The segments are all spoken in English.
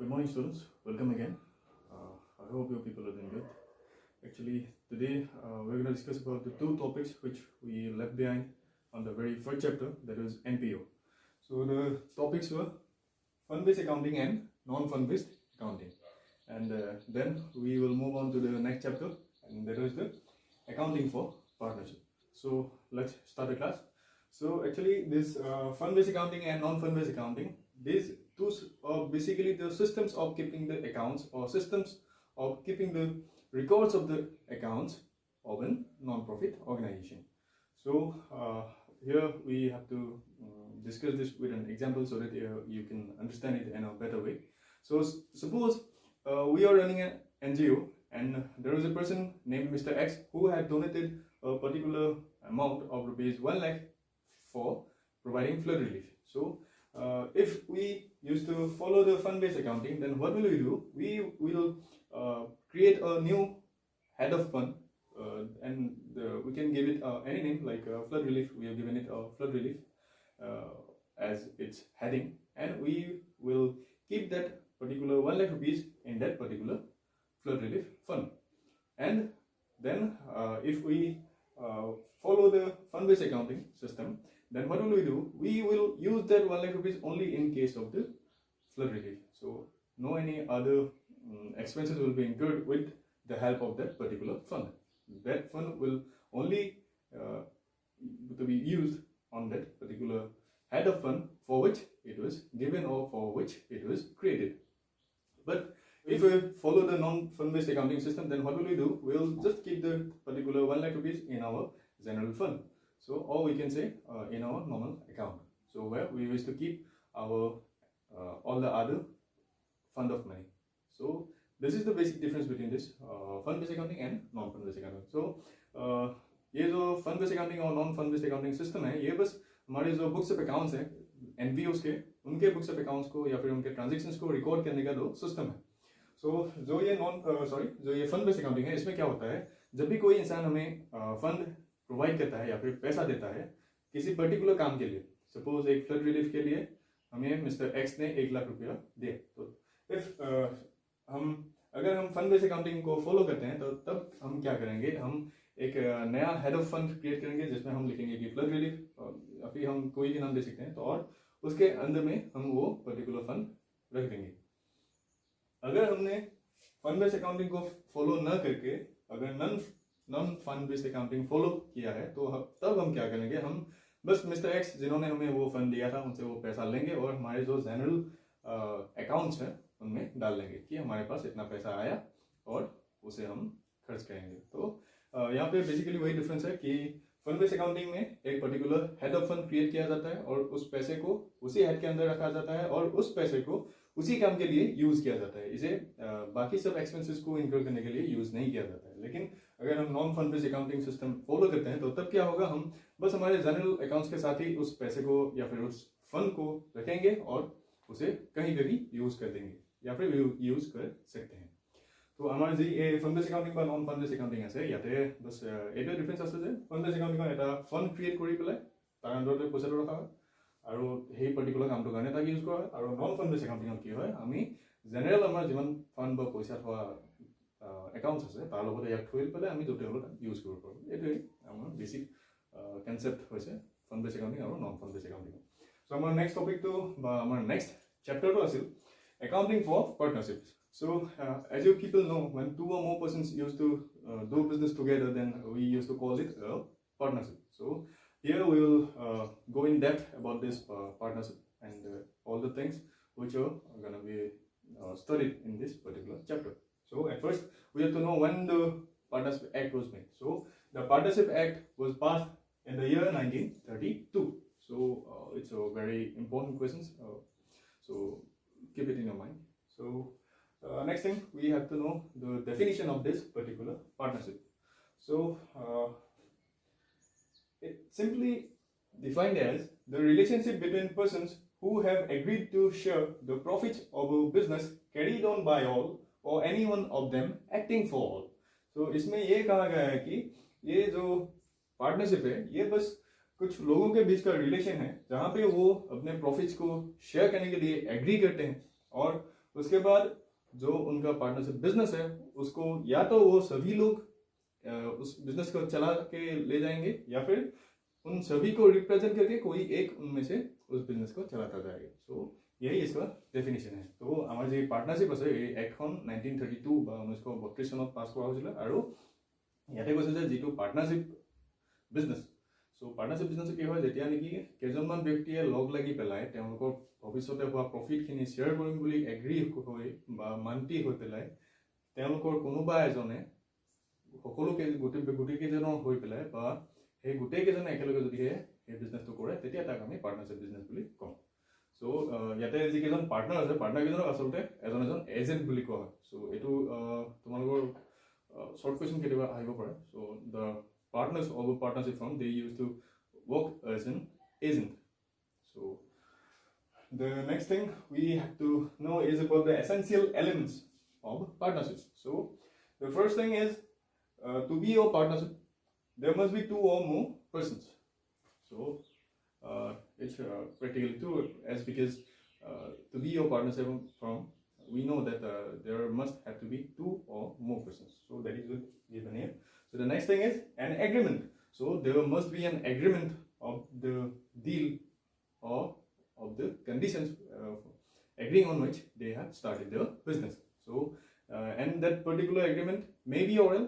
Good morning, students. Welcome again. I hope you people are doing good. Actually, today we're going to discuss about the two topics which we left behind on the very first chapter, that is NPO. So the topics were fund-based accounting and non-fund-based accounting. And then we will move on to the next chapter, and that is the accounting for partnership. So let's start the class. So actually, this fund-based accounting and non-fund-based accounting, these two are basically the systems of keeping the accounts or systems of keeping the records of the accounts of a non-profit organization. So here we have to discuss this with an example so that you can understand it in a better way. So suppose we are running an NGO and there is a person named Mr. X who had donated a particular amount of rupees 1 lakh for providing flood relief. So if we used to follow the fund-based accounting, then what will we do? We will create a new head of fund and we can give it any name like flood relief. We have given it flood relief as its heading, and we will keep that particular 1 lakh rupees in that particular flood relief fund. And then if we follow the fund-based accounting system, then what will we do? We will use that 1 lakh rupees only in case of the flood relief. So no any other expenses will be incurred with the help of that particular fund. That fund will only to be used on that particular head of fund for which it was given or for which it was created. But if we follow the non-fund-based accounting system, then what will we do? We will just keep the particular 1 lakh rupees in our general fund. So, or we can say in our normal account. So where we wish to keep our all the other fund of money. So this is the basic difference between this fund-based accounting and non-fund-based accounting. So ये जो fund-based accounting और non-fund-based accounting system है, ये बस हमारे जो books of accounts हैं, NPOs के, उनके books of accounts को या फिर उनके transactions को record करने का जो system है. So जो ये fund-based accounting है, इसमें क्या होता है? जब भी कोई इंसान हमें fund प्रोवाइड करता है या फिर पैसा देता है किसी पर्टिकुलर काम के लिए, सपोज एक फ्लड रिलीफ के लिए हमें मिस्टर एक्स ने 1 लाख रुपया दिया, तो इफ अगर हम फंड बेस्ड अकाउंटिंग को फॉलो करते हैं तो तब हम क्या करेंगे? हम एक नया हेड ऑफ फंड क्रिएट करेंगे जिसमें हम लिखेंगे कि फ्लड रिलीफ, या फिर हम कोई भी नाम दे सकते हैं, तो और उसके अंदर में हम वो पर्टिकुलर फंड रख देंगे. अगर हमने फंड बेस्ड अकाउंटिंग को फॉलो न करके अगर non fund based accounting follow किया है, तो तब हम क्या करेंगे? हम बस मिस्टर एक्स जिन्होंने हमें वो फंड दिया था उनसे वो पैसा लेंगे और हमारे जो जनरल अकाउंट्स हैं उनमें डाल लेंगे कि हमारे पास इतना पैसा आया और उसे हम खर्च करेंगे. तो यहाँ पे बेसिकली वही डिफरेंस है कि फंड बेस्ड अकाउंटिंग में एक particular head of fund create किया जाता है और उस पैसे को उसी हेड के अंदर रखा जाता है और उस पैसे को उसी काम के लिए यूज किया जाता है. इसे बाकी सब एक्सपेंसेस को इनकर करने के लिए यूज नहीं किया जाता है. लेकिन अगर हम non fund based accounting system follow करते हैं तो तब क्या होगा? हम बस हमारे जनरल अकाउंट्स के साथ ही उस पैसे को या फिर उस फंड को रखेंगे और उसे कहीं पे भी यूज कर देंगे या फिर यूज कर सकते हैं. तो আমাৰ যি এই ফান্ড বেস্ড একাউন্টিং বা নন ফান্ড বেস্ড একাউন্টিং আছে, ইয়াতে বস এইটো ডিফাৰেন্স আছে যে ফান্ড বেস্ড একাউন্টিং এটা ফান্ড ক্ৰিয়েট কৰি পেলাই তাৰ আন্ডাৰতে পইচাটো ৰখা হয় আৰু সেই পাৰ্টিকুলাৰ কামটোৰ কাৰণে তাক ইউজ কৰা হয়. আৰু নন ফান্ড বেস্ড একাউন্টিংত কি হয়? আমি জেনেৰেল আমাৰ যিমান ফান্ড বা পইচা থোৱা একাউণ্টছ আছে তাৰ লগতে ইয়াক থৈ পেলাই আমি য'তে হ'লেও ইউজ কৰিব পাৰোঁ. এইটোৱেই আমাৰ বেছিক কনচেপ্ট হৈছে ফান্ড বেস্ড একাউন্টিং আৰু নন ফান্ড বেস্ড একাউন্টিং. চ' আমাৰ নেক্সট টপিকটো বা আমাৰ নেক্সট চেপ্টাৰটো আছিল accounting for partnerships. So as you people know, when 2 or more persons used to do business together, then we used to call it a partnership. So here we will go in depth about this partnership and all the things which are going to be studied in this particular chapter. So at first we have to know when the Partnership Act was made. So the Partnership Act was passed in the year 1932. So it's a very important question. So keep it in your mind. So next thing we have to know the definition of this particular partnership. So it's simply defined as the relationship between persons who have agreed to share the profits of a business carried on by all or any one of them acting for all. So इसमें ये कहा गया है कि ये जो partnership है ये बस कुछ लोगों के बीच का रिलेशन है जहाँ पे वो अपने प्रॉफिट्स को शेयर करने के लिए एग्री करते हैं और उसके बाद जो उनका पार्टनरशिप बिजनेस है उसको या तो वो सभी लोग उस बिजनेस को चला के ले जाएंगे या फिर उन सभी को रिप्रेजेंट करके कोई एक उनमें से उस बिजनेस को चलाता जाएगा। सो यही इसका डेफिनेशन है। तो আমাৰ যে পাৰ্টনাৰশ্বিপ আছে এই এক্টখন 1932 বা 1932 চনত পাছ কৰা হৈছিল আৰু ইয়াতে কৈছে যে যিটো partnership business so partnership business কি হয় যেতিয়া নেকি কেইজনমান ব্যক্তিয়ে লগ লাগি পেলাই তেওঁলোকৰ ভৱিষ্যতে হোৱা প্ৰফিটখিনি শ্বেয়াৰ কৰিম বুলি এগ্ৰি হৈ বা মান্তি হৈ পেলাই তেওঁলোকৰ কোনোবা এজনে সকলো গোটেইকেইজনৰ হৈ পেলাই বা সেই গোটেইকেইজনে একেলগে যদিহে এই বিজনেছটো কৰে তেতিয়া তাক আমি পাৰ্টনাৰশ্বিপ বিজনেছ বুলি কওঁ। সো ইয়াতে যিকেইজন পাৰ্টনাৰ আছে পাৰ্টনাৰকেইজনক আচলতে এজন এজন এজেণ্ট বুলি কোৱা হয়। সো এইটো তোমালোকৰ শৰ্ট কুৱেশ্যন কেতিয়াবা আহিব পাৰে। So the partners of a partnership firm, they used to work as an agent. So the next thing we have to know is about the essential elements of partnership. So the first thing is to be a partnership there must be 2 or more persons. So it's practically true as because to be your partnership firm we know that there must have to be 2 or more persons. So that is given here. So the next thing is an agreement. So there must be an agreement of the deal or of the conditions agreeing on which they have started their business. So and that particular agreement may be oral,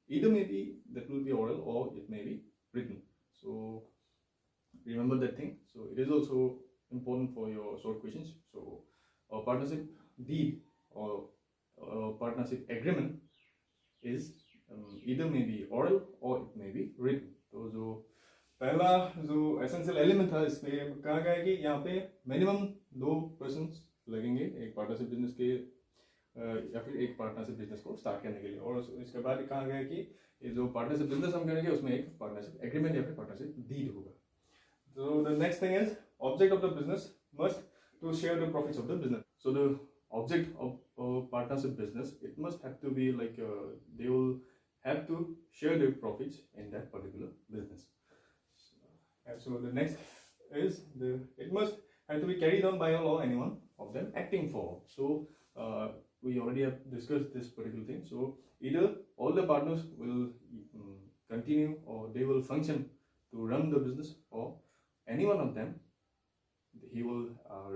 either maybe that will be oral or it may be written. So remember that thing. So it is also important for your short questions. So a partnership deed or partnership agreement is either may be oral or it may be written. तो जो पहला जो essential element था इसमें कहा गया है कि यहाँ पे मिनिमम 2 पर्सन्स लगेंगे एक पार्टनरशिप बिजनेस के या फिर एक पार्टनरशिप बिजनेस को स्टार्ट करने के लिए। और इसके बाद कहा गया है कि ये जो पार्टनरशिप बिजनेस हम करेंगे उसमें एक पार्टनरशिप एग्रीमेंट या फिर पार्टनरशिप डीड होगा। So the next thing is object of the business must to share the profits of the business. So the object of a partnership business it must have to be like they will have to share their profits in that particular business. So the next is it must have to be carried on by all or anyone of them acting for. So we already have discussed this particular thing. So either all the partners will continue or they will function to run the business or any one of them he will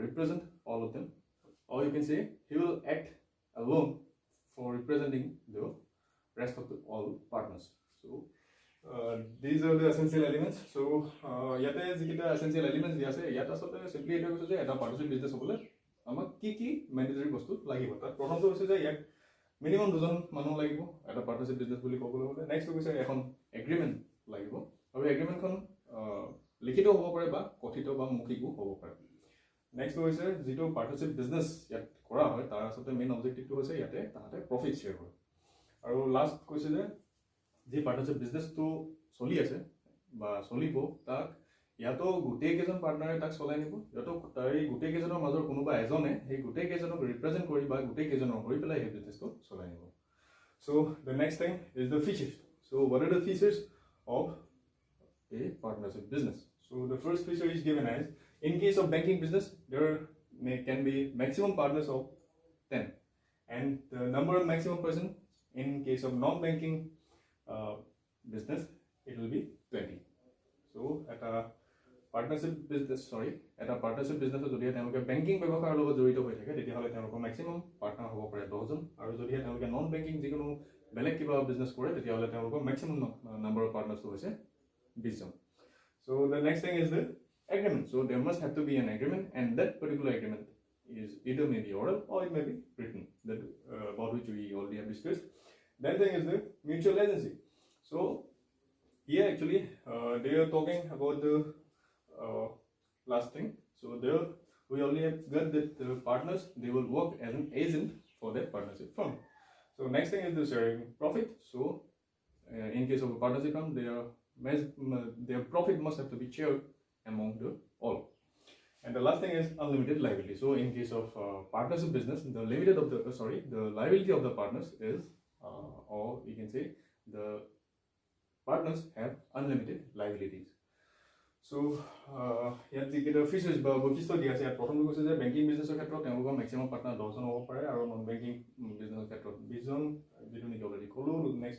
represent all of them, or you can say he will act alone for representing the rest of the all partners. So these are the essential elements. So yate jikita essential elements dia ase yata asolte simply eta koise je eta partnership business hobole amak ki mandatory bostu lagibo tar prothom to hoise je yak minimum 2 jon manu lagibo eta partnership business boli kobole hole next to koise ekhon agreement lagibo aru agreement khon লিখিত হ'ব পাৰে বা কথিত বা মৌখিকো হ'ব পাৰে। Next হৈছে যিটো পাৰ্টনাৰশ্বিপ বিজনেছ ইয়াত কৰা হয় তাৰ আচলতে মেইন অবজেক্টিভটো হৈছে ইয়াতে তাহাঁতে প্ৰফিট শ্বেয়াৰ কৰে। আৰু লাষ্ট কৈছে যে যি পাৰ্টনাৰশ্বিপ বিজনেছটো চলি আছে বা চলিব তাক ইয়াতো গোটেইকেইজন পাৰ্টনাৰে তাক চলাই নিব, ইয়াতো তাৰ এই গোটেইকেইজনৰ মাজৰ কোনোবা এজনে সেই গোটেইকেইজনক ৰিপ্ৰেজেণ্ট কৰি বা গোটেইকেইজনৰ হৈ পেলাই সেই বিজনেছটো চলাই নিব। So' the next thing is the features. So' what are the features of a partnership business? So the first feature is given as in case of banking business there can be maximum partners of 10 and the number of maximum person in case of non-banking business it will be 20. So at a partnership business যদি তেওঁলোকে banking ব্যৱসায়ৰ লগত জড়িত হৈ থাকে তেতিয়াহ'লে তেওঁলোকৰ maximum partner হ'ব পাৰে 10 জন আৰু যদি তেওঁলোকে নন বেংকিং যিকোনো বেলেগ কিবা বিজনেছ কৰে তেতিয়াহ'লে তেওঁলোকৰ মেক্সিমাম নাম্বাৰ অফ পাৰ্টনাৰ্ছটো হৈছে 20 জন। So the next thing is the agreement. So there must have to be an agreement and that particular agreement is either may be oral or it may be written, that about which we already have discussed. Then thing is the mutual agency. So here actually they are talking about the last thing. So there we already have got that the partners they will work as an agent for that partnership firm. So next thing is the sharing profit. So in case of a partnership firm their profit must have to be shared among the all. And the last thing is unlimited liability. So in case of partnership business the liability of the partners is or you can say the partners have unlimited liabilities. So ইয়াত যিকেইটা features বা বৈশিষ্ট্য দিয়া আছে ইয়াত প্ৰথমটো কৈছে যে বেংকিং বিজনেছৰ ক্ষেত্ৰত তেওঁলোকৰ মেক্সিমাম পাৰ্টনাৰ 10 জন হ'ব পাৰে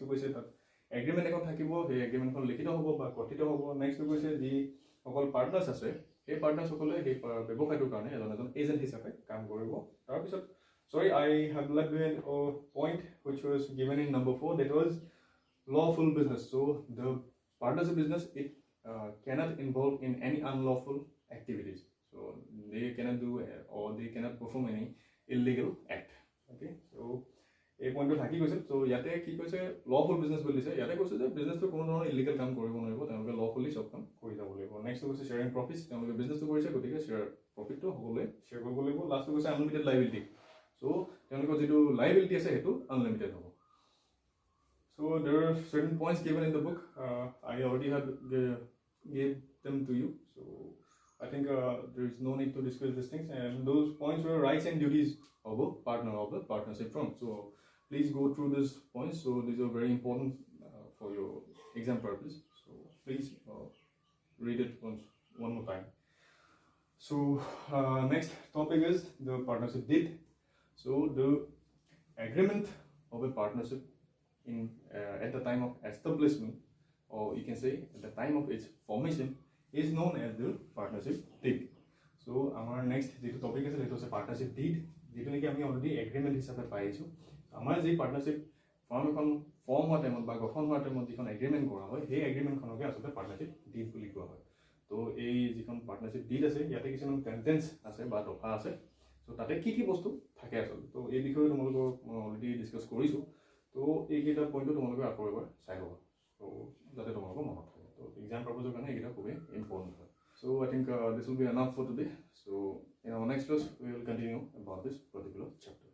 নেক্সটটো কৈছে তাত এগ্ৰিমেণ্ট এখন থাকিব, সেই এগ্ৰিমেণ্টখন লিখিত হ'ব বা কথিত হ'ব। নেক্সটটো কৈছে যিসকল পাৰ্টনাৰ্ছ আছে সেই পাৰ্টনাৰ্ছসকলে সেই ব্যৱসায়টোৰ কাৰণে এজন এজেণ্ট হিচাপে কাম কৰিব। তাৰপিছত sorry, I have left behind a point which was given in number 4, that was lawful business. So the partnership business, it cannot involve in any unlawful activities. So they cannot do or they cannot perform any illegal act. Okay, so এই পইণ্টটো থাকি গৈছে। চ' ইয়াতে কি কৈছে lawful business বুলি দিছে, ইয়াতে কৈছে যে বিজনেছটো কোনো ধৰণৰ ইলিগেল কাম কৰিব নোৱাৰিব, তেওঁলোকে লফুলি চব কাম কৰি যাব লাগিব। নেক্সটটো কৈছে শ্বেয়াৰিং প্ৰফিটছ, তেওঁলোকে বিজনেছটো কৰিছে গতিকে শ্বেয়াৰ প্ৰফিটটো সকলোৱে শ্বেয়াৰ কৰিব লাগিব। লাষ্টটো কৈছে আনলিমিটেড লাইবিলিটি, চ' তেওঁলোকৰ যিটো লাইবিলিটি আছে সেইটো আনলিমিটেড হ'ব। So there are certain points given in the book. I already have gave them to you, so I think there is no need to discuss these things, and those points were rights and duties of a partner of the partnership firm. So please go through these points. So these are very important for your exam purpose. So please read it one more time. So next topic is the partnership deed. So the agreement of a partnership in at the time of establishment, or you can say at the time of its formation, is known as the partnership deed. So our next topic is it was a partnership deed. যেটো নেকি আমি already agreement হিচাপে পাইছোঁ। আমাৰ যি partnership farm এখন form হোৱা টাইমত বা গঠন হোৱা টাইমত যিখন এগ্ৰিমেণ্ট কৰা হয় সেই এগ্ৰিমেণ্টখনকে আচলতে পাৰ্টনাৰশ্বিপ ডিড বুলি কোৱা হয়। তো এই যিখন পাৰ্টনাৰশ্বিপ ডিড আছে ইয়াতে কিছুমান টেনটেন্স আছে বা দফা আছে। চ' তাতে কি কি বস্তু থাকে আচলতে, তো এই বিষয়ে তোমালোকৰ মই অলৰেডি ডিছকাছ কৰিছোঁ। তো এইকেইটা পইণ্টটো তোমালোকে আকৌ এবাৰ চাই ল'বা, ত' যাতে তোমালোকৰ মনত থাকে। তো এক্সাম পাৰ্পজৰ কাৰণে এইকেইটা খুবেই ইম্পৰ্টেণ্ট হয়। So I think this will be enough for today. So in our next class, we will continue about this particular chapter.